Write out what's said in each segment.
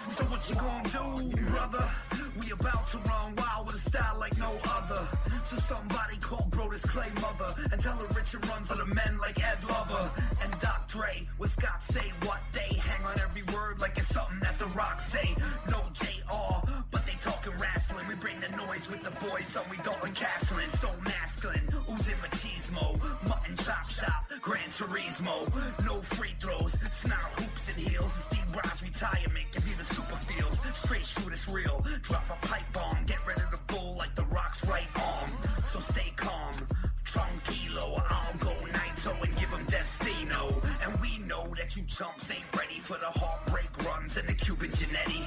So what you gonna do, brother? We about to run wild with a style like no other. So somebody call Brodus Clay mother and tell her Richard runs on the men like Ed Lover and Doc Dre. What Scott say, what they hang on every word like it's something that the Rock say. No JR, but they talking wrestling. We bring the noise with the boys, so we Dalton Castlin. So masculine, oozing machismo, mutton chop shop, Gran Turismo. No free throws, snarl hoops and heels. It's D-Bras retirement, give you the super feels. Straight shoot, it's real. Drop a pipe bomb, get ready to bull like the Rock's right arm. So stay calm, tranquilo. I'll go Naito and give them Destino. And we know that you chumps ain't ready for the heartbreak runs and the Cuban Genetti.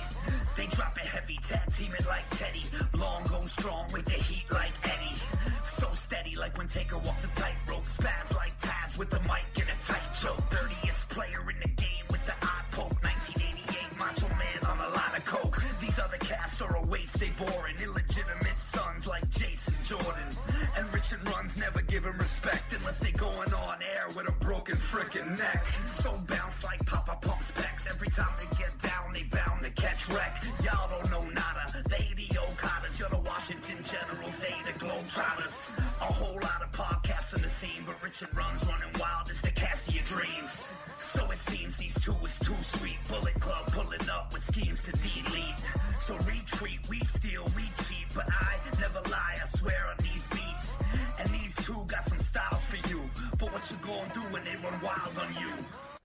They drop it heavy, tag team it like Teddy. Long go strong with the heat like Eddie. So steady like when Taker walk the tightrope. Spaz like Taz with the mic and a tight choke. Dirtiest player in the game with the eye poke. 1988 Macho Man on a line of coke. These other cats are a waste, they boring. Illegitimate sons like Jason Jordan. And Richard Runz never give him respect unless they going on air with a broken frickin' neck. So bounce like Papa Pump's pecs. Every time they get down, they bound to catch wreck. Y'all don't know nada. They the Okadas, you're the Washington Generals, they the Globetrotters. A whole lot of podcasts in the scene, but Richard Runz running wild is the cast of your dreams. So it seems these two is too sweet. Bullet Club pulling up with schemes to delete. So retreat, we steal, we cheat, but I never lie, I swear on these beats. And these two got some styles for you, but what you gonna do when they run wild on you?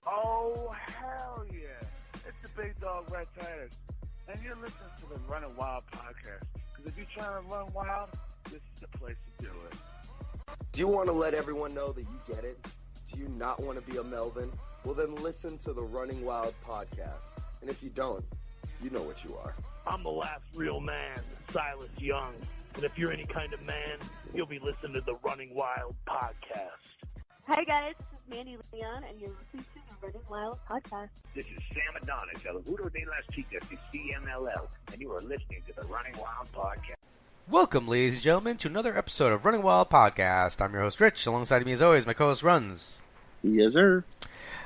Oh, hell yeah. It's the Big Dog Red Titus. And you're listening to the Running Wild podcast. Because if you're trying to run wild, this is the place to do it. Do you want to let everyone know that you get it? Do you not want to be a Melvin? Well, then listen to the Running Wild podcast. And if you don't, you know what you are. I'm the last real man, Silas Young. And if you're any kind of man, you'll be listening to the Running Wild podcast. Hi guys, this is Mandy Leon, and you're listening to the Running Wild podcast. This is Sam Adonis, El Juro de las Chicas, the CMLL, and you are listening to the Running Wild podcast. Welcome, ladies and gentlemen, to another episode of Running Wild Podcast. I'm your host, Rich. Alongside me, as always, my co-host, Runz. Yes, sir.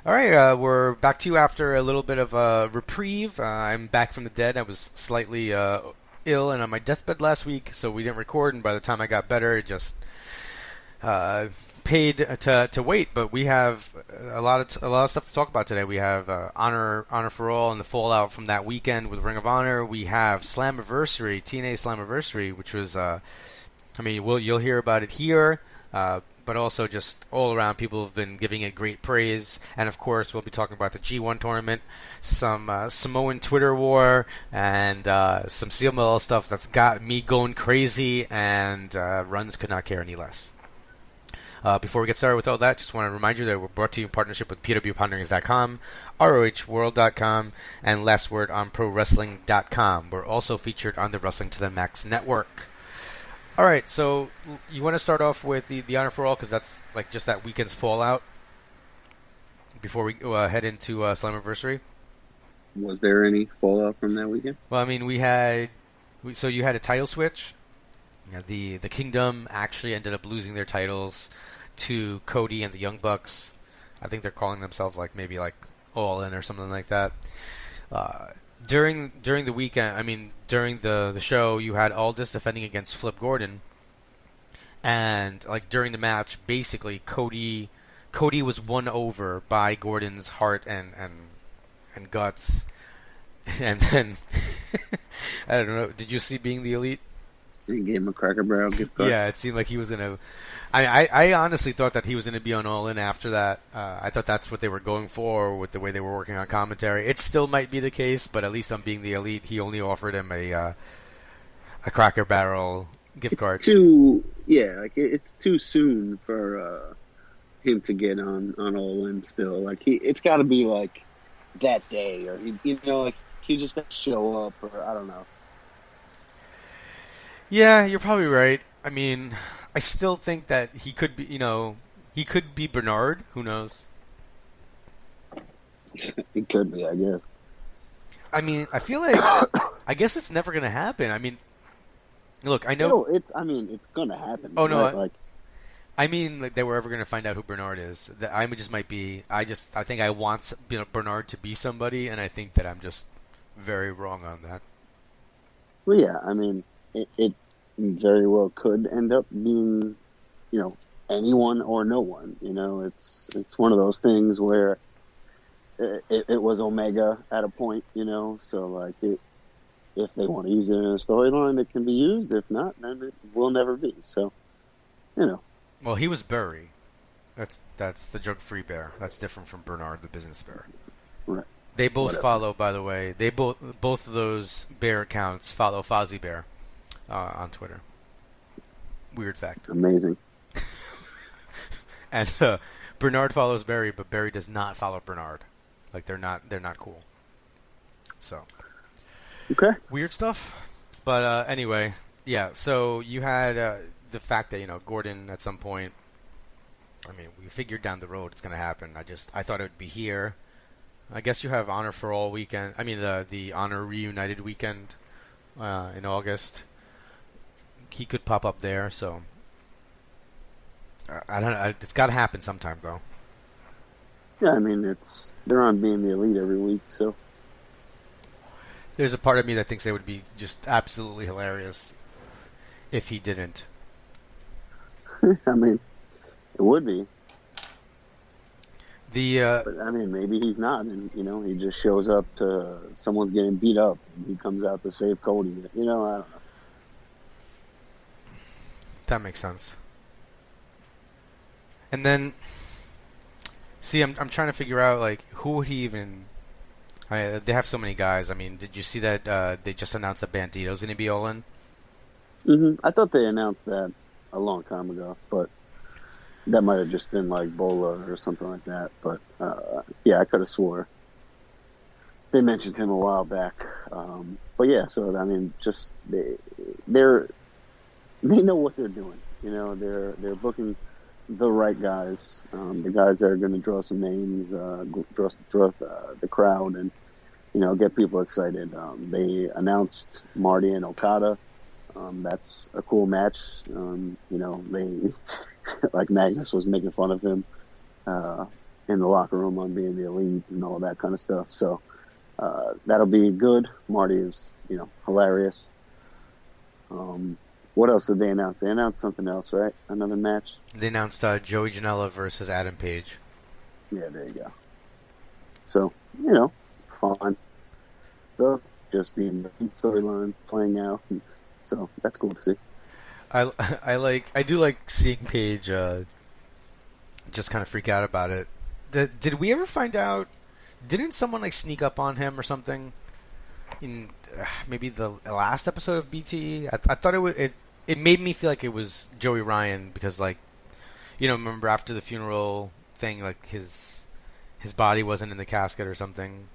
All right, we're back to you after a little bit of a reprieve. I'm back from the dead. I was slightly ill and on my deathbed last week, so we didn't record, and by the time I got better, it just paid to wait. But we have a lot of stuff to talk about today. We have Honor for All and the fallout from that weekend with Ring of Honor. We have Slammiversary, TNA Slammiversary, which was you'll hear about it here, but also just all around people have been giving it great praise. And of course, we'll be talking about the G1 tournament, some Samoan Twitter war, and some CMLL stuff that's got me going crazy, and Runz could not care any less. Before we get started with all that, just want to remind you that we're brought to you in partnership with pwponderings.com, ROHworld.com, and Last Word on ProWrestling.com. We're also featured on the Wrestling to the Max network. All right, so you want to start off with the Honor for All, because that's like just that weekend's fallout before we head into Slammiversary? Was there any fallout from that weekend? Well, I mean, you had a title switch. The Kingdom actually ended up losing their titles to Cody and the Young Bucks. I think they're calling themselves maybe All In or something like that. During the weekend, during the show, you had Aldis defending against Flip Gordon, and during the match, basically Cody was won over by Gordon's heart and guts, and then I don't know. Did you see Being the Elite? He gave him a Cracker Barrel gift card. Yeah, it seemed like he was going to... I honestly thought that he was going to be on All In after that. I thought that's what they were going for with the way they were working on commentary. It still might be the case, but at least on Being the Elite, he only offered him a Cracker Barrel gift card. It's too soon for him to get on All In still. It's got to be that day, or he just got to show up, or I don't know. Yeah, you're probably right. I still think that he could be, he could be Bernard. Who knows? He could be, I guess. I feel like, I guess it's never going to happen. Look, I know... it's going to happen. Oh, no. They were ever going to find out who Bernard is. I think I want Bernard to be somebody, and I think that I'm just very wrong on that. Well, yeah, I mean, it very well could end up being, anyone or no one. It's one of those things where it was Omega at a point, so like if they want to use it in a storyline, it can be used. If not, then it will never be. So, Well, he was Burry. That's the drug-free bear. That's different from Bernard, the business bear. Right. They both follow, by the way. They both of those bear accounts follow Fozzie Bear on Twitter. Weird fact. Amazing. And Bernard follows Barry, but Barry does not follow Bernard. Like they're not cool. So okay, weird stuff. But anyway, yeah. So you had the fact that Gordon at some point. I mean, we figured down the road it's going to happen. I thought it would be here. I guess you have Honor for All weekend. I mean, the Honor Reunited weekend in August. He could pop up there, so I don't know. It's got to happen sometime, though. Yeah, I mean, they're on Being the Elite every week, so there's a part of me that thinks it would be just absolutely hilarious if he didn't. I mean, it would be. But I mean, maybe he's not, and he just shows up to someone's getting beat up, and he comes out to save Cody. I don't know. That makes sense. And then, see, I'm trying to figure out like who would he even. They have so many guys. I mean, did you see that they just announced that Bandito's going to be all in? Mm-hmm. I thought they announced that a long time ago, but that might have just been like Bola or something like that. But yeah, I could have swore they mentioned him a while back. But yeah, so I mean, just they know what they're doing. They're booking the right guys, the guys that are going to draw some names, draw the crowd, and get people excited. They announced Marty and Okada. That's a cool match. They like Magnus was making fun of him in the locker room on Being the Elite and all that kind of stuff. So that'll be good. Marty is hilarious. What else did they announce? They announced something else, right? Another match? They announced Joey Janela versus Adam Page. Yeah, there you go. So, fun. So, just being the storylines playing out. So, that's cool to see. I do like seeing Page just kind of freak out about it. Did we ever find out? Didn't someone sneak up on him or something in maybe the last episode of BTE? I thought it made me feel like it was Joey Ryan because remember after the funeral thing, like his body wasn't in the casket or something.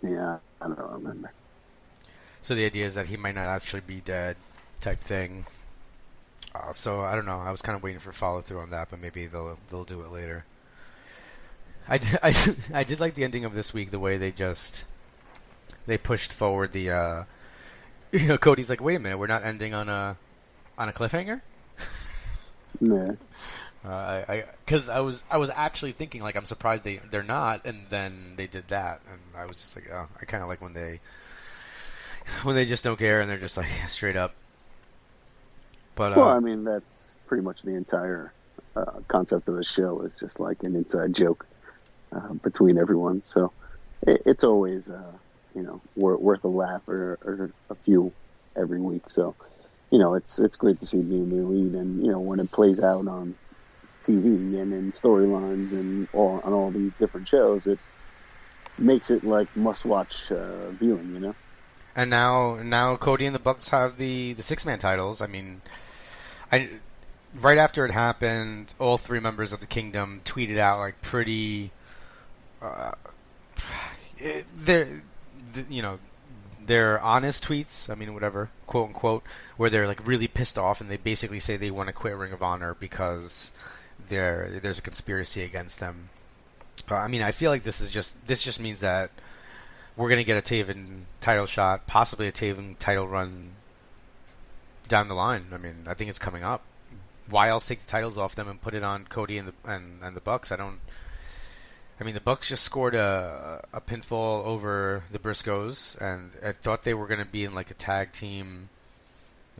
Yeah, I don't remember. So the idea is that he might not actually be dead, type thing. So I don't know. I was kind of waiting for follow through on that, but maybe they'll do it later. I did like the ending of this week. The way they pushed forward the. Cody's like, wait a minute, we're not ending on a cliffhanger. No. Because I was actually thinking I'm surprised they're not, and then they did that, and I was just like, oh, I kind of like when they just don't care and they're just like straight up. But well, I mean that's pretty much the entire concept of the show is just like an inside joke between everyone. So it's always worth a laugh or a few every week. So it's great to see Being the Elite, and when it plays out on TV and in storylines and on all these different shows, it makes it like must-watch viewing. And now Cody and the Bucks have the 6-man titles. I mean, right after it happened, all 3 members of the Kingdom tweeted out pretty. They're honest tweets. I mean, whatever, quote unquote, where they're really pissed off and they basically say they want to quit Ring of Honor because there's a conspiracy against them. I mean, I feel like this just means that we're going to get a Taven title shot, possibly a Taven title run down the line. I mean, I think it's coming up. Why else take the titles off them and put it on Cody and the Bucks? I mean, the Bucks just scored a pinfall over the Briscoes, and I thought they were going to be in like a tag team,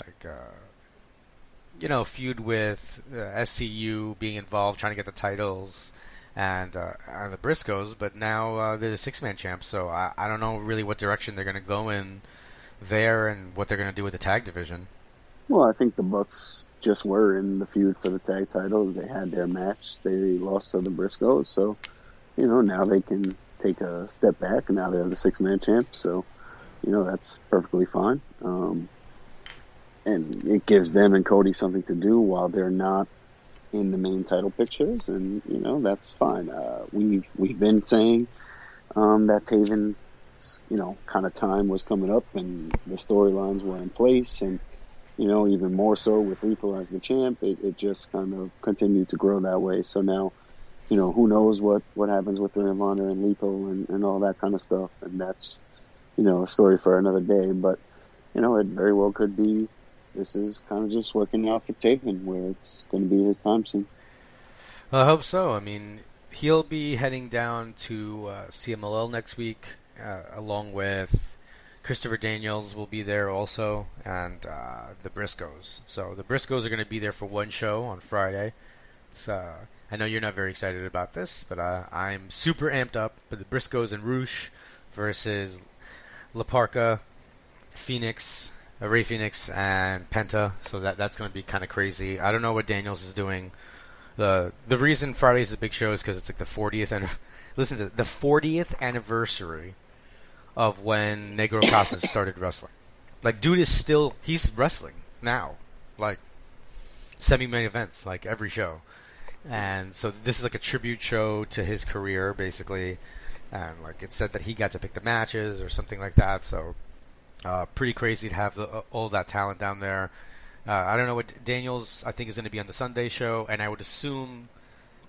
like feud with SCU being involved, trying to get the titles, and the Briscoes. But now they're the 6-man champs, so I don't know really what direction they're going to go in there, and what they're going to do with the tag division. Well, I think the Bucks just were in the feud for the tag titles. They had their match. They lost to the Briscoes, so now they can take a step back, and now they're the 6-man champs. So, that's perfectly fine. And it gives them and Cody something to do while they're not in the main title pictures, and that's fine. We've been saying that Taven's kind of time was coming up, and the storylines were in place, and even more so with Lethal as the champ, it just kind of continued to grow that way. So now, who knows what happens with Ring of Honor and Lethal and all that kind of stuff, and that's a story for another day. But it very well could be this is kind of just working out for Taven, where it's going to be his time soon. I hope so. I mean, he'll be heading down to CMLL next week, along with Christopher Daniels will be there also, and the Briscoes. So the Briscoes are going to be there for one show on Friday. It's, I know you're not very excited about this, but I'm super amped up for the Briscoes and Roosh versus La Parka, Phoenix, Ray Phoenix, and Penta. So that's going to be kind of crazy. I don't know what Daniels is doing. The reason Friday's a big show is because it's like the 40th and listen to the 40th anniversary of when Negro Casas started wrestling. Like, dude is still he's wrestling now, like semi-main events, like every show. And so this is like a tribute show to his career, basically. And like it said that he got to pick the matches or something like that. So pretty crazy to have all that talent down there. I don't know what Daniels, I think, is going to be on the Sunday show, and I would assume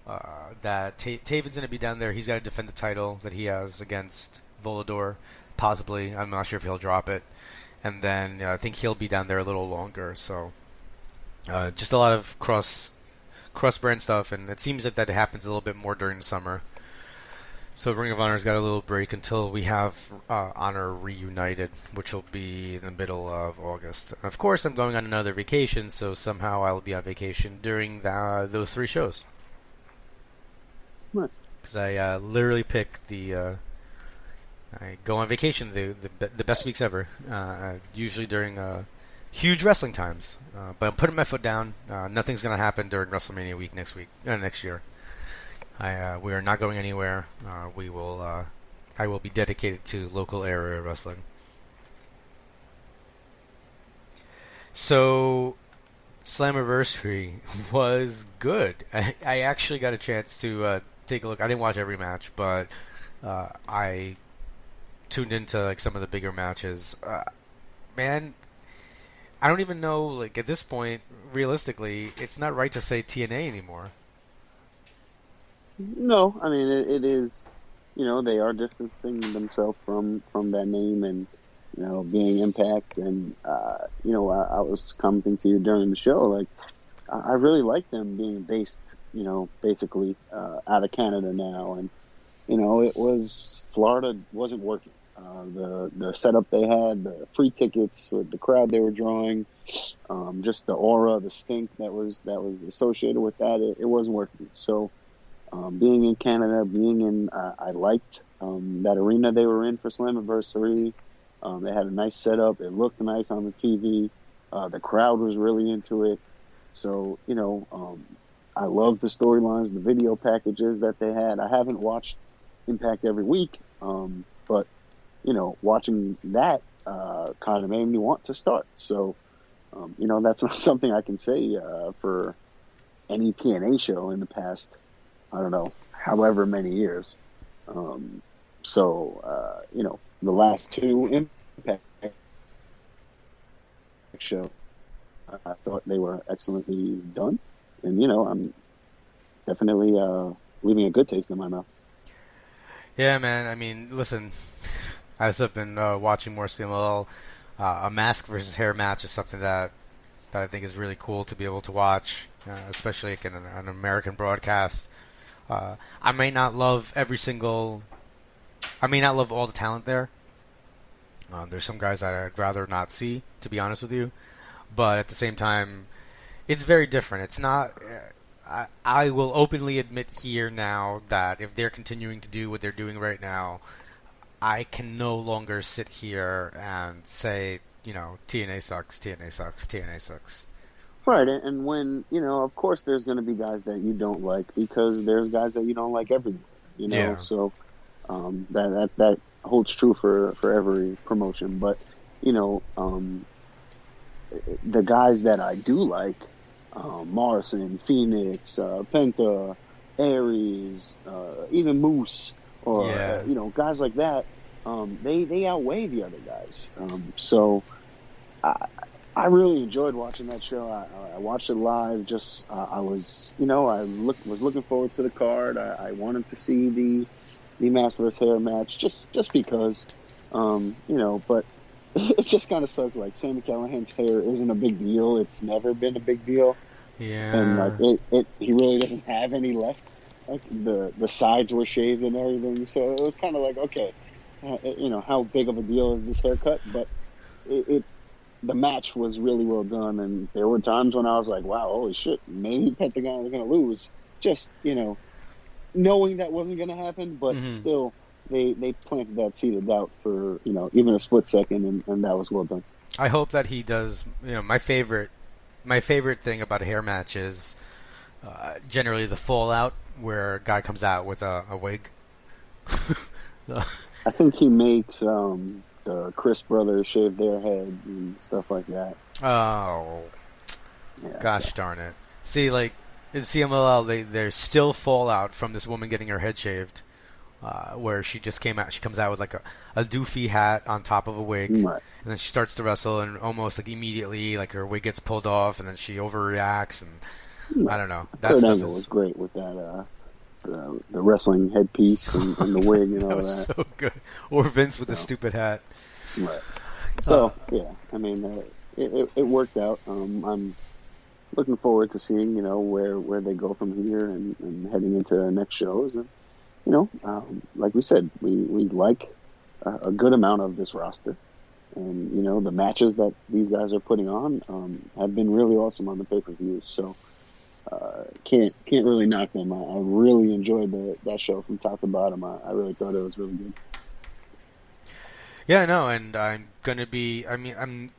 that Taven's going to be down there. He's got to defend the title that he has against Volador, possibly. I'm not sure if he'll drop it. And then I think he'll be down there a little longer. So just a lot of cross-brand stuff, and it seems that happens a little bit more during the summer. So Ring of Honor's got a little break until we have Honor reunited, which will be in the middle of August. And of course, I'm going on another vacation, so somehow I'll be on vacation during those 3 shows. What? Because I literally pick I go on vacation the best weeks ever, usually during huge wrestling times. But I'm putting my foot down. Nothing's going to happen during WrestleMania week next year. We are not going anywhere. I will be dedicated to local area wrestling. So, Slammiversary was good. I actually got a chance to take a look. I didn't watch every match, but I tuned into like some of the bigger matches. Man, I don't even know. Like at this point, realistically, it's not right to say TNA anymore. No, I mean it is. They are distancing themselves from that name, and being Impact. And I was commenting to you during the show, like I really like them being based, basically out of Canada now. And it was Florida wasn't working. The setup they had, the free tickets, the crowd they were drawing, just the aura, the stink that was associated with that, it wasn't working. So. Being in Canada, I liked that arena they were in for Slammiversary. They had a nice setup. It looked nice on the TV. The crowd was really into it. So, I love the storylines, the video packages that they had. I haven't watched Impact every week, but, watching that kind of made me want to start. So, that's not something I can say for any TNA show in the past. I don't know, however many years. The last 2 Impact show, I thought they were excellently done. And, I'm definitely leaving a good taste in my mouth. Yeah, man. I mean, listen, as I've been watching more CMLL, a mask versus hair match is something that I think is really cool to be able to watch, especially like in an American broadcast. I may not love all the talent there. There's some guys that I'd rather not see, to be honest with you. But at the same time, it's very different. It's not. I will openly admit here now that if they're continuing to do what they're doing right now, I can no longer sit here and say, TNA sucks, TNA sucks, TNA sucks. Right, and when, of course there's going to be guys that you don't like because there's guys that you don't like everywhere, Yeah. So that holds true for every promotion. But, the guys that I do like, Morrison, Phoenix, Penta, Aries, even Moose, or guys like that, they outweigh the other guys. So I really enjoyed watching that show. I watched it live. I was looking forward to the card. I wanted to see the mask versus hair match just because, but it just kind of sucks. Like, Sami Callihan's hair isn't a big deal. It's never been a big deal. Yeah. And he really doesn't have any left. Like, the sides were shaved and everything. So it was kind of like, okay, how big of a deal is this haircut? But the match was really well done. And there were times when I was like, wow, holy shit, maybe Pentagon was going to lose. Just, knowing that wasn't going to happen, but still, they planted that seed of doubt for, even a split second, and that was well done. I hope that he does. My favorite thing about a hair match is generally the fallout where a guy comes out with a wig. I think he makes the Chris brothers shave their heads and stuff like that. Oh, yeah, gosh darn it! See, like in CMLL, there's still fallout from this woman getting her head shaved, where she comes out with like a doofy hat on top of a wig, right. And then she starts to wrestle, and almost like immediately, like her wig gets pulled off, and then she overreacts, and I don't know. That Kurt stuff Angle was great with that. The wrestling headpiece and the wig and all that. Was so good. Or Vince with the stupid hat. Right. So yeah, I mean, it worked out. I'm looking forward to seeing where they go from here and heading into next shows. And like we said, we like a good amount of this roster, and the matches that these guys are putting on have been really awesome on the pay-per-view. So. Can't really knock them. I really enjoyed that show from top to bottom. I really thought it was really good. Yeah, I know, and I'm gonna be. I mean, I'm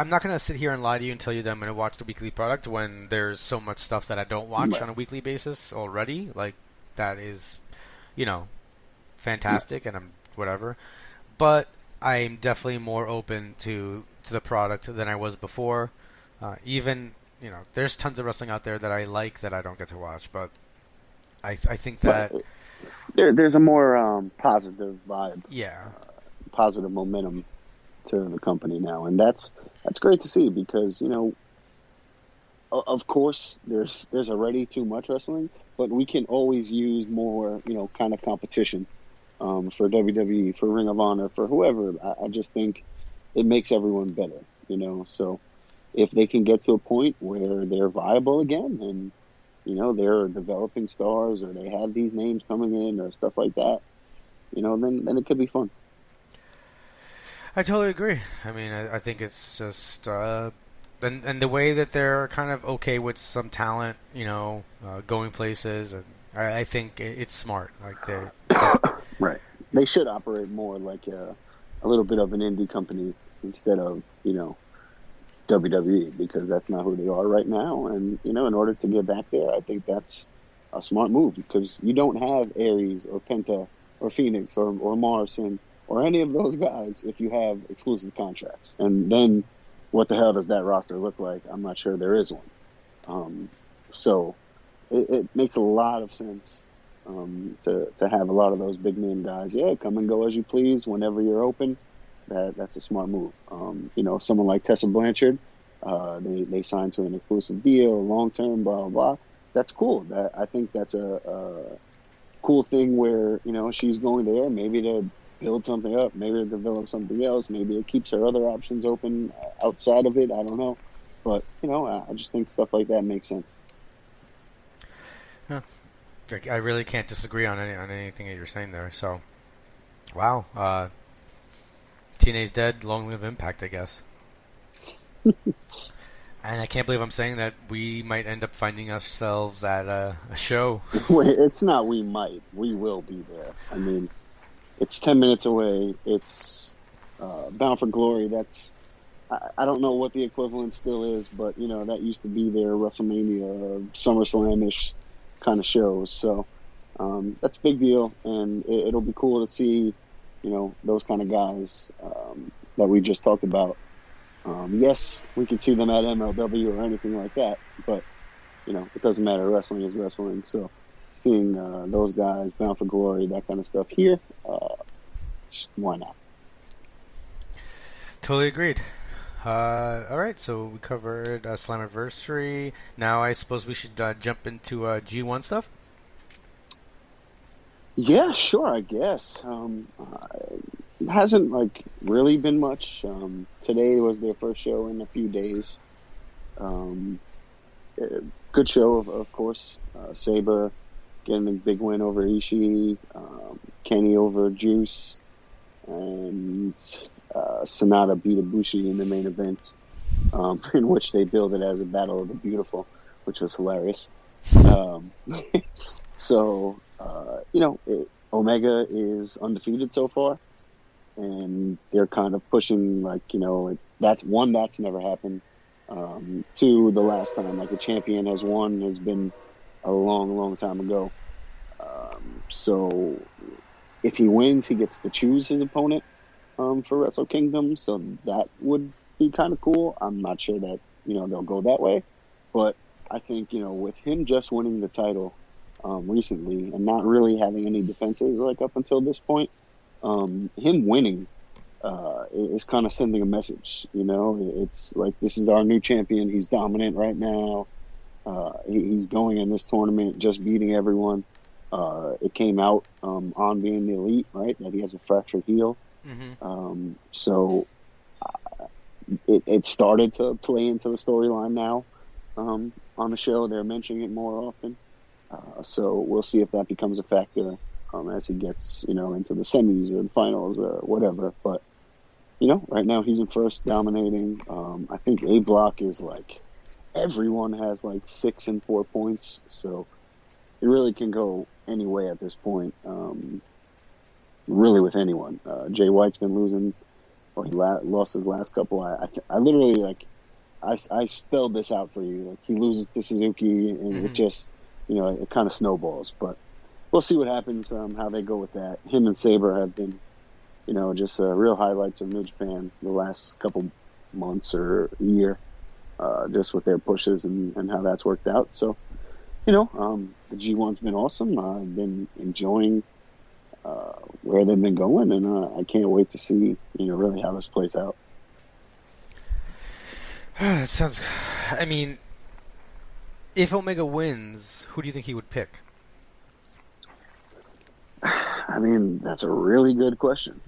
not gonna sit here and lie to you and tell you that I'm gonna watch the weekly product when there's so much stuff that I don't watch on a weekly basis already. Like, that is, fantastic, and I'm whatever. But I'm definitely more open to the product than I was before. Even. There's tons of wrestling out there that I like that I don't get to watch, but I think that there's a more positive vibe, positive momentum to the company now, and that's great to see because of course there's already too much wrestling, but we can always use more kind of competition for WWE, for Ring of Honor, for whoever. I just think it makes everyone better, so. If they can get to a point where they're viable again and, they're developing stars or they have these names coming in or stuff like that, then it could be fun. I totally agree. I mean, I think it's just, and the way that they're kind of okay with some talent, going places, and I think it's smart. Like they're right. They should operate more like a little bit of an indie company instead of, WWE, because that's not who they are right now. And, in order to get back there, I think that's a smart move because you don't have Aries or Penta or Phoenix or Morrison or any of those guys if you have exclusive contracts. And then what the hell does that roster look like? I'm not sure there is one. So it makes a lot of sense to have a lot of those big name guys. Yeah, come and go as you please whenever you're open. That's a smart move. Someone like Tessa Blanchard, they signed to an exclusive deal, long term, blah blah blah. That's cool. I think that's a cool thing where she's going there, maybe to build something up, maybe to develop something else, maybe it keeps her other options open outside of it. I don't know, but I just think stuff like that makes sense. Huh. I really can't disagree on anything that you're saying there. So, wow. TNA's dead. Long live Impact, I guess. And I can't believe I'm saying that we might end up finding ourselves at a show. It's not we might. We will be there. I mean, it's 10 minutes away. It's Bound for Glory. That's I don't know what the equivalent still is, but, you know, that used to be their WrestleMania, SummerSlam-ish kind of shows. So that's a big deal, and it'll be cool to see, you know, those kind of guys that we just talked about. Yes, we could see them at MLW or anything like that, but, you know, it doesn't matter. Wrestling is wrestling. So seeing those guys, Bound for Glory, that kind of stuff here, why not? Totally agreed. All right, so we covered Slammiversary. Now I suppose we should jump into G1 stuff? Yeah, sure, I guess. It hasn't, like, really been much. Today was their first show in a few days. Good show, of course. Sabre getting a big win over Ishii. Kenny over Juice. And Sonata beat Ibushi in the main event, in which they billed it as a Battle of the Beautiful, which was hilarious. So, you know, Omega is undefeated so far, and they're kind of pushing, like, you know, that's never happened. Two, the last time, like, a champion has won has been a long, long time ago. So if he wins, he gets to choose his opponent for Wrestle Kingdom, so that would be kind of cool. I'm not sure that, you know, they'll go that way, but I think, you know, with him just winning the title recently and not really having any defenses, like, up until this point, him winning is kind of sending a message, you know. It's like, this is our new champion. He's dominant right now. He's going in this tournament just beating everyone. It came out on being the Elite, right, that he has a fractured heel. Mm-hmm. So it started to play into the storyline now on the show. They're mentioning it more often. So we'll see if that becomes a factor as he gets, you know, into the semis or the finals or whatever. But, you know, right now he's in first, dominating. I think A Block is, like, everyone has, like, 6 and 4 points. So it really can go any way at this point. Really with anyone. Jay White's been losing, or he lost his last couple. I literally, like, I spelled this out for you. Like, he loses to Suzuki, and it just, you know, it kind of snowballs. But we'll see what happens, how they go with that. Him and Sabre have been, you know, just real highlights of New Japan the last couple months or year, just with their pushes and how that's worked out. So, you know, the G1's been awesome. I've been enjoying where they've been going, and I can't wait to see, you know, really how this plays out. It sounds. I mean, if Omega wins, who do you think he would pick? I mean, that's a really good question.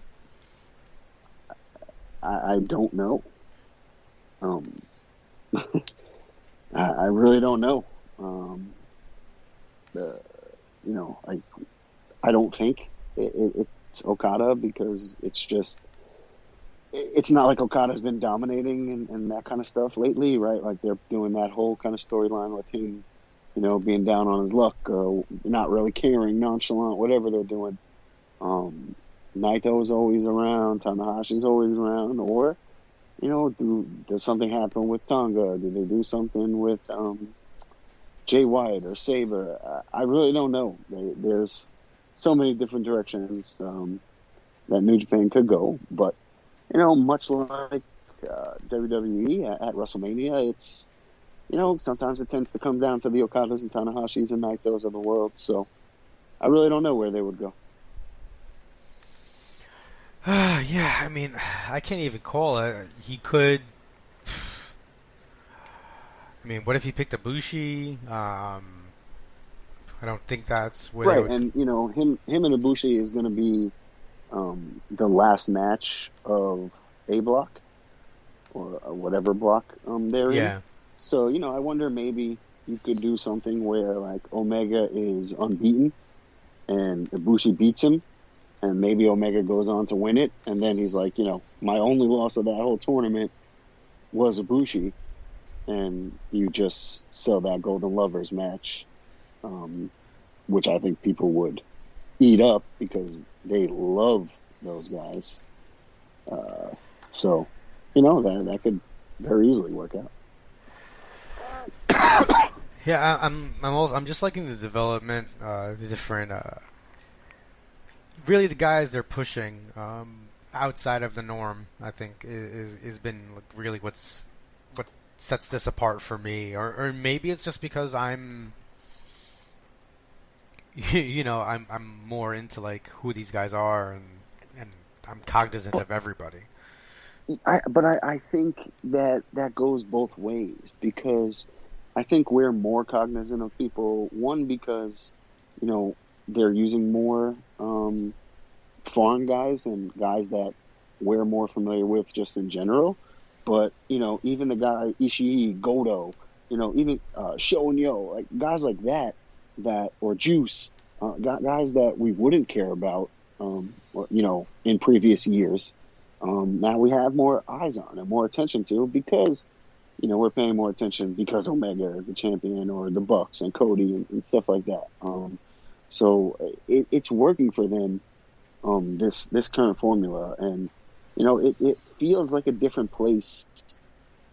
I don't know. I really don't know. You know, I don't think it's Okada, because it's just, it's not like Okada's been dominating and that kind of stuff lately, right? Like, they're doing that whole kind of storyline with him, you know, being down on his luck, or not really caring, nonchalant, whatever they're doing. Naito's always around, Tanahashi's always around, or, you know, does something happen with Tonga? Do they do something with Jay White or Sabre? I really don't know. There's so many different directions that New Japan could go, but, you know, much like WWE at WrestleMania, it's, you know, sometimes it tends to come down to the Okadas and Tanahashis and Naitos of the world, so I really don't know where they would go. Yeah, I mean, I can't even call it. He could. I mean, what if he picked Ibushi? I don't think that's where. Right, and, you know, him and Ibushi is going to be the last match of A Block, or whatever block they're in. So, you know, I wonder, maybe you could do something where like Omega is unbeaten and Ibushi beats him, and maybe Omega goes on to win it, and then he's like, my only loss of that whole tournament was Ibushi, and you just sell that Golden Lovers match, which I think people would eat up because they love those guys. So, that could very easily work out. Yeah, I'm just liking the development, the different, really the guys they're pushing outside of the norm. I think is been really what sets this apart for me, or maybe it's just because I'm more into like who these guys are, and I'm cognizant of everybody. I think that goes both ways, because I think we're more cognizant of people. One, because, they're using more foreign guys and guys that we're more familiar with just in general. But, even the guy Ishii, Goto, even Sho and Yo, like guys like that or Juice, guys that we wouldn't care about, in previous years. Now we have more eyes on and more attention to, because we're paying more attention because Omega is the champion, or the Bucks and Cody and stuff like that. So it's working for them, this current formula. And, it feels like a different place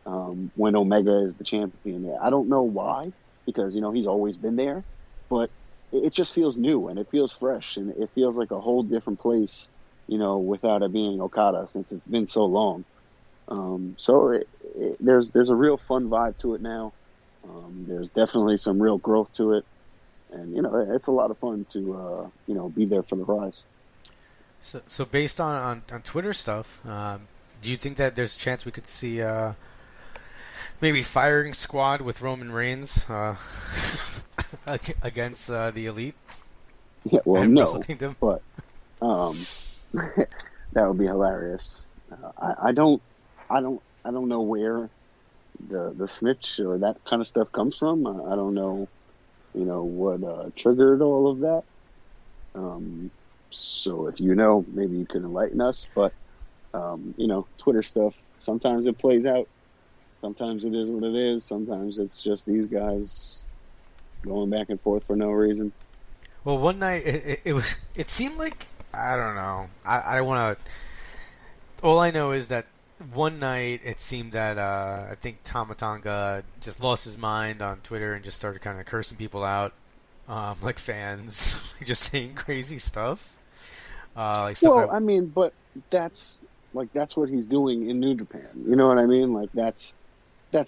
when Omega is the champion. I don't know why, because, he's always been there. But it just feels new, and it feels fresh, and it feels like a whole different place, without it being Okada, since it's been so long. So there's a real fun vibe to it now. There's definitely some real growth to it, and it's a lot of fun to be there for the rise. So based on Twitter stuff, do you think that there's a chance we could see maybe firing squad with Roman Reigns against the Elite? Yeah, well, no, Wrestle Kingdom? But that would be hilarious. I don't know where the snitch or that kind of stuff comes from. I don't know, what triggered all of that. So if maybe you can enlighten us. But Twitter stuff, sometimes it plays out. Sometimes it is what it is. Sometimes it's just these guys going back and forth for no reason. Well, one night it seemed like, I don't know. I want to. All I know is that one night it seemed that I think Tama Tonga just lost his mind on Twitter and just started kind of cursing people out, like fans, just saying crazy stuff. But that's what he's doing in New Japan. You know what I mean? Like that's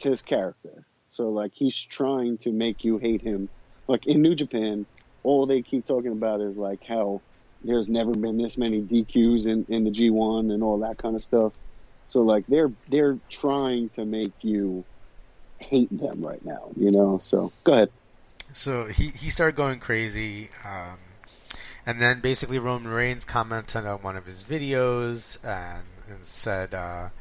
his character. So like he's trying to make you hate him. Like in New Japan, all they keep talking about is like how there's never been this many DQs in the G1 and all that kind of stuff. So like they're trying to make you hate them right now, So go ahead. So he started going crazy, and then basically Roman Reigns commented on one of his videos and said that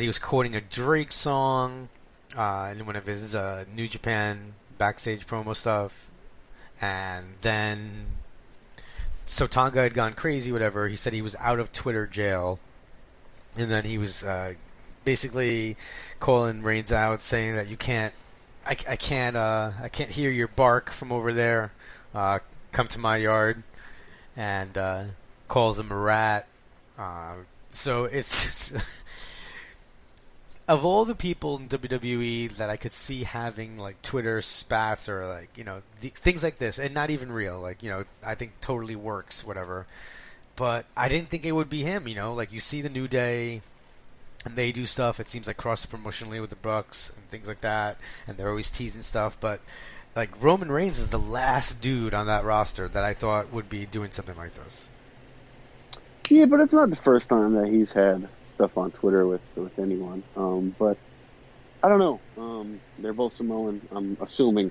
he was quoting a Drake song in one of his New Japan backstage promo stuff, and then so Tonga had gone crazy, whatever. He said he was out of Twitter jail, and then he was basically calling Reigns out, saying that I can't hear your bark from over there. Come to my yard, and calls him a rat. So it's of all the people in WWE that I could see having like Twitter spats or like things like this, and not even real, like I think totally works, whatever. But I didn't think it would be him. Like you see the New Day, and they do stuff. It seems like cross promotionally with the Bucks and things like that, and they're always teasing stuff. But like Roman Reigns is the last dude on that roster that I thought would be doing something like this. Yeah, but it's not the first time that he's had stuff on Twitter with anyone. But I don't know. They're both Samoan. I'm assuming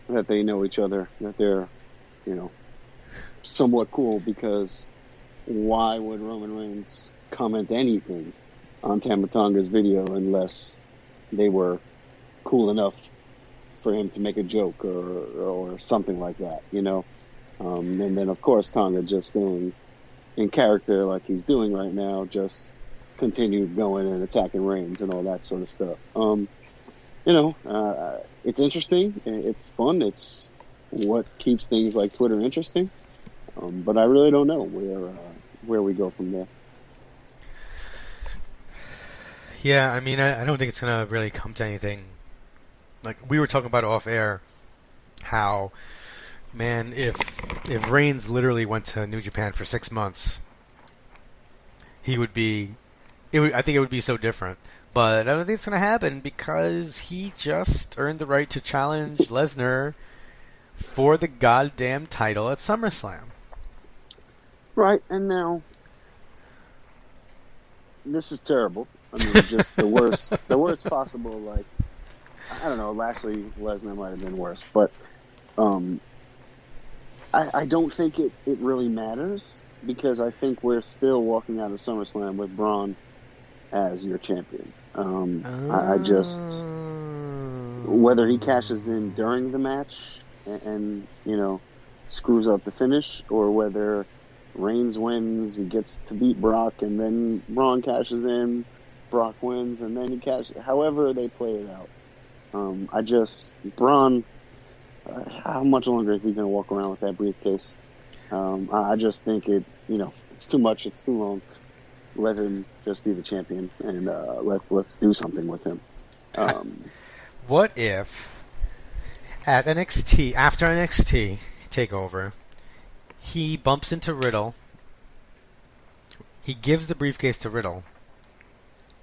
that they know each other, that they're, somewhat cool, because why would Roman Reigns comment anything on Tama Tonga's video unless they were cool enough for him to make a joke or something like that, you know. And then, of course, Tonga just staying in character like he's doing right now, just continue going and attacking Reigns and all that sort of stuff. You know, it's interesting. It's fun. It's what keeps things like Twitter interesting. But I really don't know where we go from there. Yeah, I mean, I don't think it's going to really come to anything. Like, we were talking about off air, how, man, if Reigns literally went to New Japan for 6 months, he would be, I think it would be so different. But I don't think it's going to happen because he just earned the right to challenge Lesnar for the goddamn title at SummerSlam. Right, and now, this is terrible. I mean, just the worst possible, like, I don't know, Lashley Lesnar might have been worse, but I don't think it really matters because I think we're still walking out of SummerSlam with Braun as your champion. I just, whether he cashes in during the match and, you know, screws up the finish, or whether Reigns wins, he gets to beat Brock, and then Braun cashes in, Brock wins, and then he cashes. However they play it out. Braun, how much longer is he going to walk around with that briefcase? I just think it's too much, it's too long. Let him just be the champion, and let's do something with him. What if at NXT, after NXT TakeOver, he bumps into Riddle, he gives the briefcase to Riddle,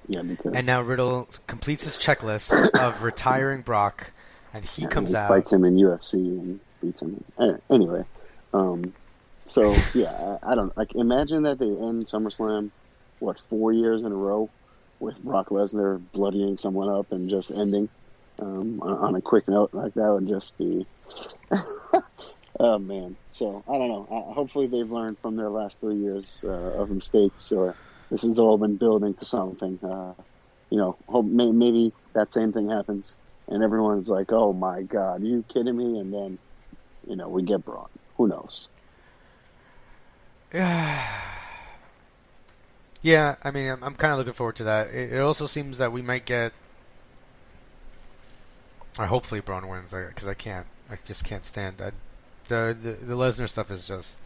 and now Riddle completes his checklist of retiring Brock, and he comes out, fights him in UFC and beats him. Anyway, so yeah, I don't like. Imagine that they end SummerSlam, 4 years in a row, with Brock Lesnar bloodying someone up and just ending on a quick note like that would just be. Oh man! So I don't know. Hopefully they've learned from their last 3 years of mistakes, or this has all been building to something. Maybe that same thing happens, and everyone's like, "Oh my God, are you kidding me?" And then, we get Braun. Who knows? Yeah, I mean, I'm kind of looking forward to that. It also seems that we might get, or hopefully Braun wins, because I just can't stand that. The Lesnar stuff is just,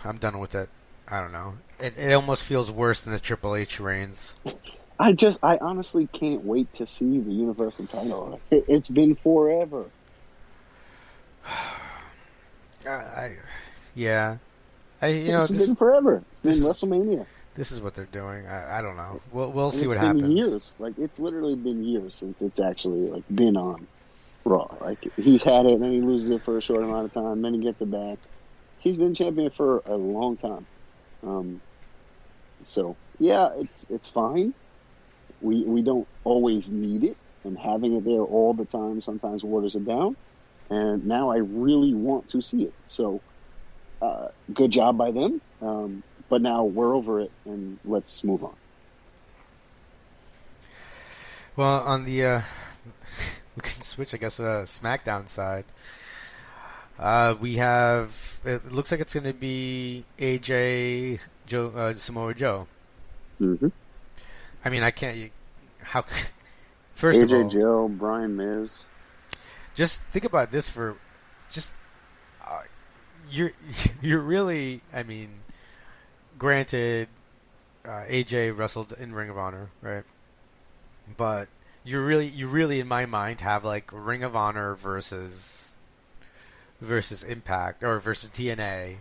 I'm done with it. I don't know. It almost feels worse than the Triple H reigns. I honestly can't wait to see the Universal title. It's been forever. It's been forever. It's been WrestleMania. This is what they're doing. I don't know. We'll see what happens. It's been years. It's literally been years since it's actually been on Raw. He's had it, then he loses it for a short amount of time, then he gets it back. He's been champion for a long time. So yeah, it's fine. We don't always need it, and having it there all the time sometimes waters it down. And now I really want to see it. So good job by them. But now we're over it, and let's move on. Well, on the we can switch, I guess, to the SmackDown side. We have, it looks like it's going to be AJ, Samoa Joe. Mm-hmm. I mean, how, first of all, AJ, Joe, Brian Miz. Just think about this you're really, I mean, granted, AJ wrestled in Ring of Honor, right? But you really in my mind have Ring of Honor versus Impact or versus TNA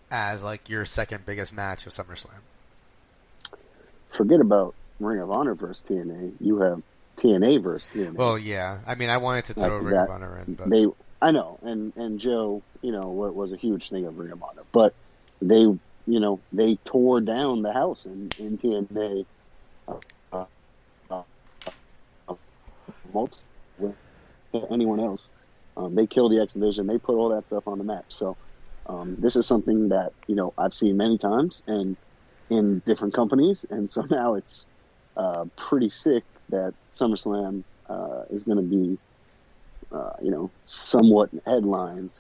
as your second biggest match of SummerSlam. Forget about Ring of Honor versus TNA. You have TNA versus TNA. Well, yeah. I mean, I wanted to throw Ring of Honor in, but I know, and Joe, what was a huge thing of Ring of Honor, but they tore down the house in TNA. With anyone else, they killed the X Division. They put all that stuff on the map. So this is something that I've seen many times and in different companies, and so now it's pretty sick that SummerSlam is going to be, somewhat headlined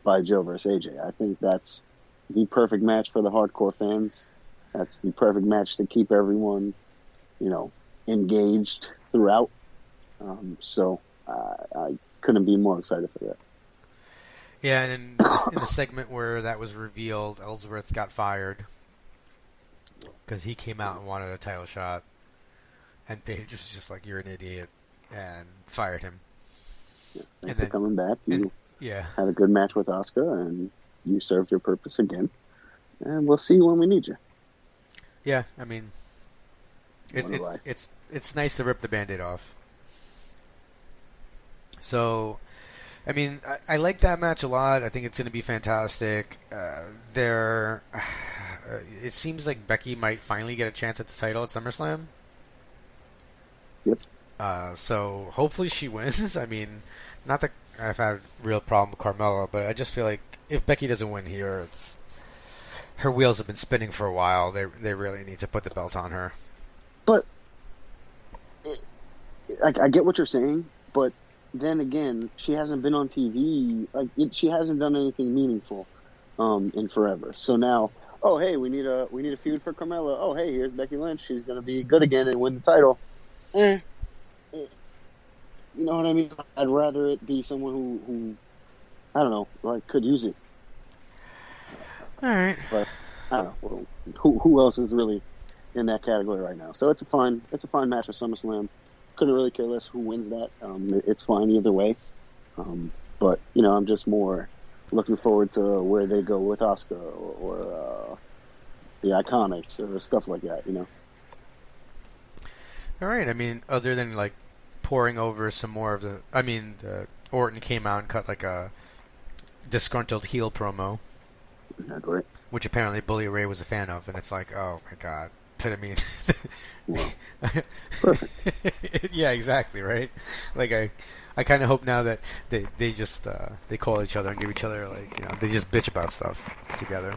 by Joe versus AJ. I think that's the perfect match for the hardcore fans. That's the perfect match to keep everyone, engaged throughout. So I couldn't be more excited for that. Yeah, and in the segment where that was revealed, Ellsworth got fired because he came out and wanted a title shot, and Paige was just like, "You're an idiot," and fired him. Yeah, thanks for coming back. You Yeah. had a good match with Asuka, and you served your purpose again. And we'll see you when we need you. Yeah, I mean, it's nice to rip the Band-Aid off. So, I mean, I like that match a lot. I think it's going to be fantastic. It seems like Becky might finally get a chance at the title at SummerSlam. Yep. So hopefully she wins. I mean, not that I've had a real problem with Carmella, but I just feel like if Becky doesn't win here, her wheels have been spinning for a while. They really need to put the belt on her. But I get what you're saying, but then again, she hasn't been on TV. She hasn't done anything meaningful in forever. So now, oh hey, we need a feud for Carmella. Oh hey, here's Becky Lynch. She's gonna be good again and win the title. You know what I mean? I'd rather it be someone who I don't know, could use it. All right. But I don't know who else is really in that category right now. So it's a fun match at SummerSlam. Couldn't really care less who wins that. It's fine either way. But I'm just more looking forward to where they go with Asuka or the Iconics or stuff like that. All right. I mean, other than pouring over some more of the. I mean, Orton came out and cut a disgruntled heel promo. Not great. Which apparently Bully Ray was a fan of, and it's like, oh my god. But I mean, perfect. Yeah, exactly, right? I kind of hope now that they just they call each other and give each other they just bitch about stuff together.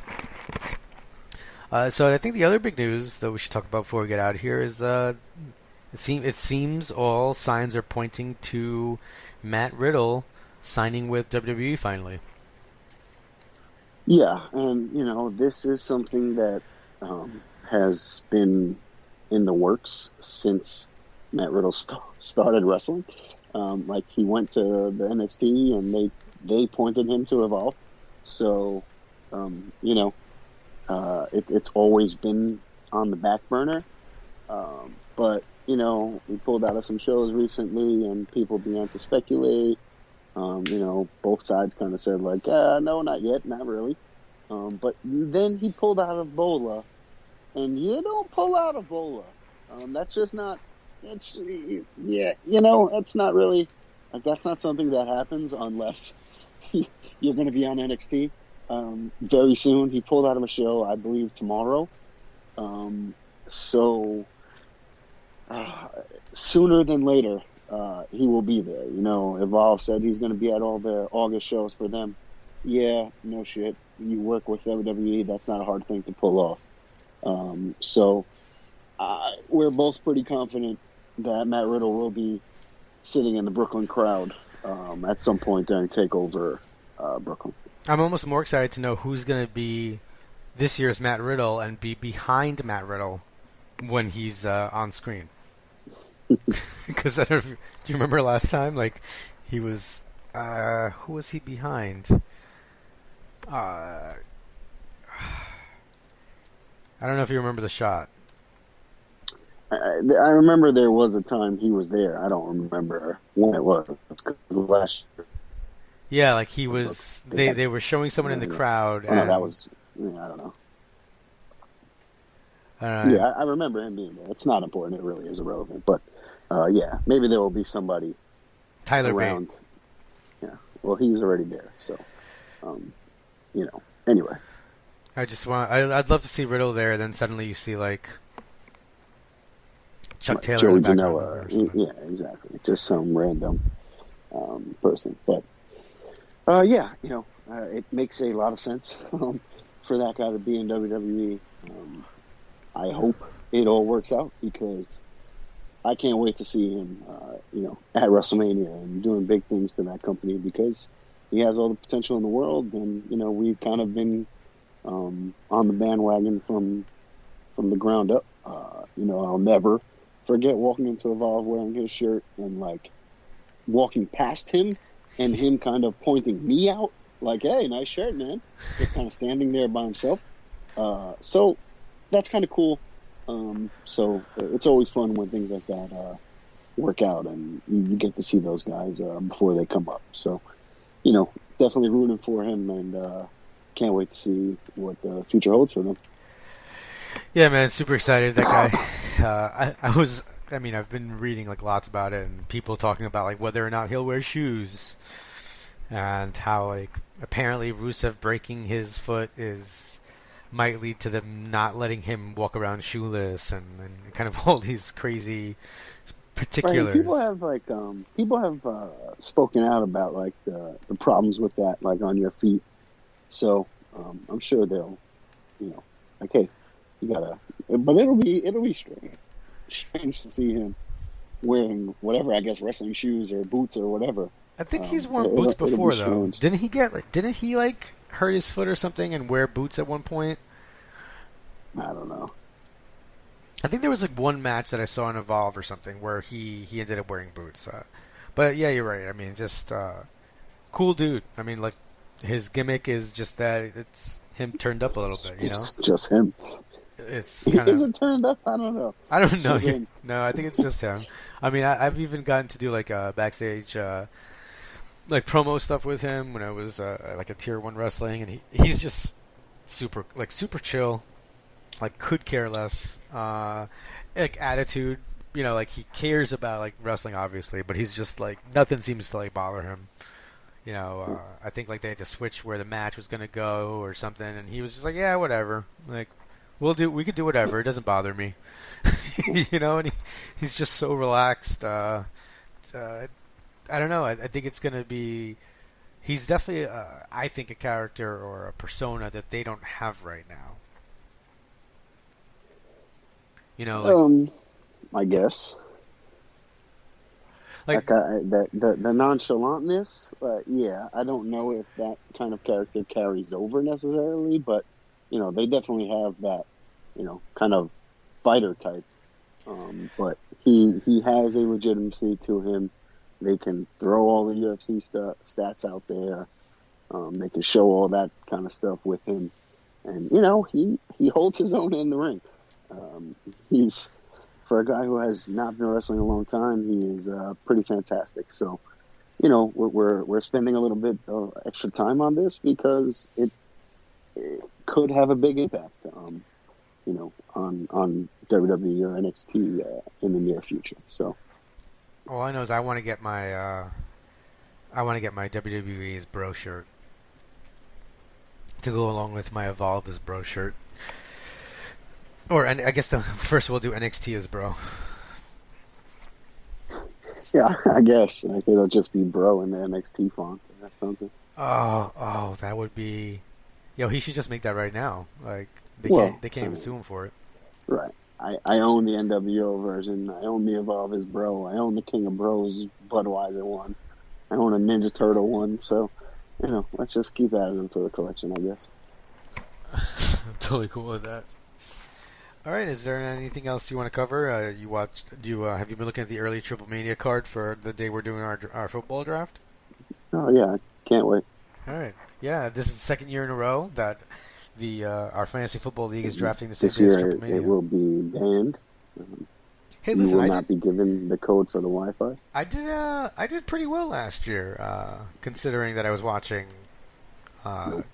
So I think the other big news that we should talk about before we get out of here is it seems all signs are pointing to Matt Riddle signing with WWE finally. Yeah, and this is something that has been in the works since Matt Riddle started wrestling. He went to the NXT and they pointed him to Evolve. So, it's always been on the back burner. But, we pulled out of some shows recently and people began to speculate. Both sides kind of said no, not yet, not really. But then he pulled out of Bola. And you don't pull out of Bola. That's just not. It's that's not really. That's not something that happens unless you're going to be on NXT very soon. He pulled out of a show, I believe, tomorrow. So sooner than later, he will be there. Evolve said he's going to be at all the August shows for them. Yeah, no shit. You work with WWE. That's not a hard thing to pull off. So we're both pretty confident that Matt Riddle will be sitting in the Brooklyn crowd at some point during TakeOver Brooklyn. I'm almost more excited to know who's going to be this year's Matt Riddle and be behind Matt Riddle when he's on screen. Because do you remember last time? He was who was he behind? I don't know if you remember the shot. I remember there was a time he was there. I don't remember when it was. It's because last year. Yeah, he was. They were showing someone in the crowd. Oh, no, that was. I don't know. Yeah, I remember him being there. It's not important. It really is irrelevant. But yeah, maybe there will be somebody. Tyler around. Bate. Yeah. Well, he's already there. So, Anyway. I'd love to see Riddle there. Then suddenly you see Chuck Taylor Joey in the background. Yeah, exactly. Just some random person. But yeah, it makes a lot of sense for that guy to be in WWE. I hope it all works out because I can't wait to see him, at WrestleMania and doing big things for that company because he has all the potential in the world. And, we've kind of been on the bandwagon from the ground up. I'll never forget walking into Evolve wearing his shirt and, like, walking past him and him kind of pointing me out, like, hey, nice shirt, man. Just kind of standing there by himself. So that's kind of cool. So it's always fun when things like that work out and you get to see those guys before they come up. So, definitely rooting for him and can't wait to see what the future holds for them. Yeah, man, super excited. That guy. I've been reading like lots about it and people talking about like whether or not he'll wear shoes and how like apparently Rusev breaking his foot might lead to them not letting him walk around shoeless and kind of all these crazy particulars. Right, people have spoken out about like the problems with that, like on your feet. So I'm sure they'll, like, hey, you gotta. But it'll be strange to see him wearing whatever, I guess, wrestling shoes or boots or whatever. I think he's worn boots before though. Didn't he hurt his foot or something and wear boots at one point? I don't know. I think there was like one match that I saw in Evolve or something where he ended up wearing boots. But yeah, you're right. I mean, just cool dude. I mean, like his gimmick is just that it's him turned up a little bit. It's just him. It's kind of isn't turned up. I don't know. I don't know. No, I think it's just him. I mean, I've even gotten to do like backstage like promo stuff with him when I was like a Tier 1 wrestling, and he's just super chill. Like could care less, like attitude, like he cares about like wrestling obviously, but he's just like nothing seems to like bother him. I think like they had to switch where the match was gonna go or something, and he was just like, yeah, whatever. Like we could do whatever. It doesn't bother me, And he's just so relaxed. I don't know. I think it's gonna be. He's definitely, I think, a character or a persona that they don't have right now. I guess. Like the nonchalantness, yeah, I don't know if that kind of character carries over necessarily, but they definitely have that, kind of fighter type. But he has a legitimacy to him. They can throw all the UFC stats out there. They can show all that kind of stuff with him, and he holds his own in the ring. He's, for a guy who has not been wrestling a long time, he is pretty fantastic. So, we're spending a little bit of extra time on this because it could have a big impact, on WWE or NXT in the near future. So, all I know is I want to get my WWE's bro shirt to go along with my Evolve as bro shirt. Or I guess first we'll do NXT as bro. Yeah, I guess it'll just be bro in the NXT font or something. Oh, that would be. He should just make that right now. Like they can't even sue him for it. Right. I own the NWO version. I own the Evolve as bro. I own the King of Bros Budweiser one. I own a Ninja Turtle one. So, let's just keep adding them to the collection, I guess. I'm totally cool with that. All right, is there anything else you want to cover? Have you been looking at the early Triple Mania card for the day we're doing our football draft? Oh yeah, can't wait. All right, yeah, this is the second year in a row that our fantasy football league is drafting the same day as Triple Mania. It will be banned. Hey, listen, you will not be given the code for the Wi-Fi. I did pretty well last year, considering that I was watching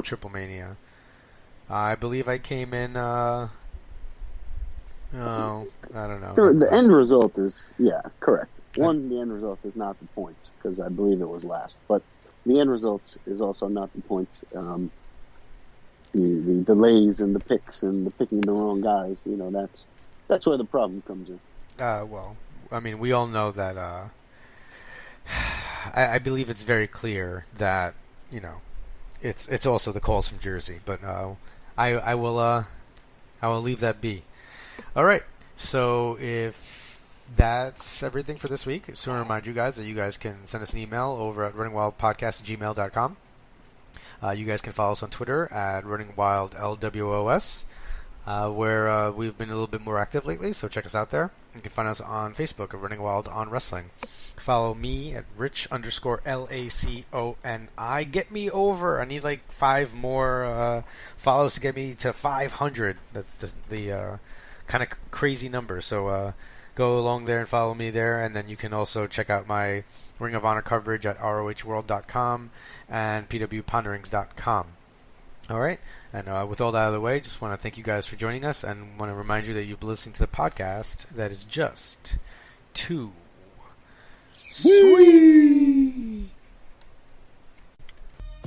Triple Mania. I believe I came in. I don't know. The end result is, correct. The end result is not the point, because I believe it was last. But the end result is also not the point. The delays and the picks and the picking the wrong guys, that's where the problem comes in. Well, I mean, we all know that, I believe it's very clear that, it's also the calls from Jersey, but, I will leave that be. All right. So if that's everything for this week. Just want to remind you guys that you guys can send us an email over at runningwildpodcast@gmail.com. You guys can follow us on Twitter at runningwildlwos, where we've been a little bit more active lately, so check us out there. You can find us on Facebook at Running Wild on Wrestling. Follow me at Rich_LACONI. Get me over. I need like 5 more follows to get me to 500. That's the kind of crazy number. So go along there and follow me there. And then you can also check out my Ring of Honor coverage at ROHworld.com and PWPonderings.com. All right. And with all that out of the way, just want to thank you guys for joining us and want to remind you that you've been listening to the podcast that is just too sweet.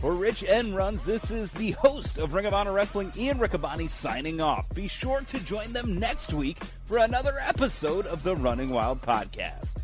For Rich and Runz, this is the host of Ring of Honor Wrestling, Ian Riccaboni, signing off. Be sure to join them next week for another episode of the Running Wild Podcast.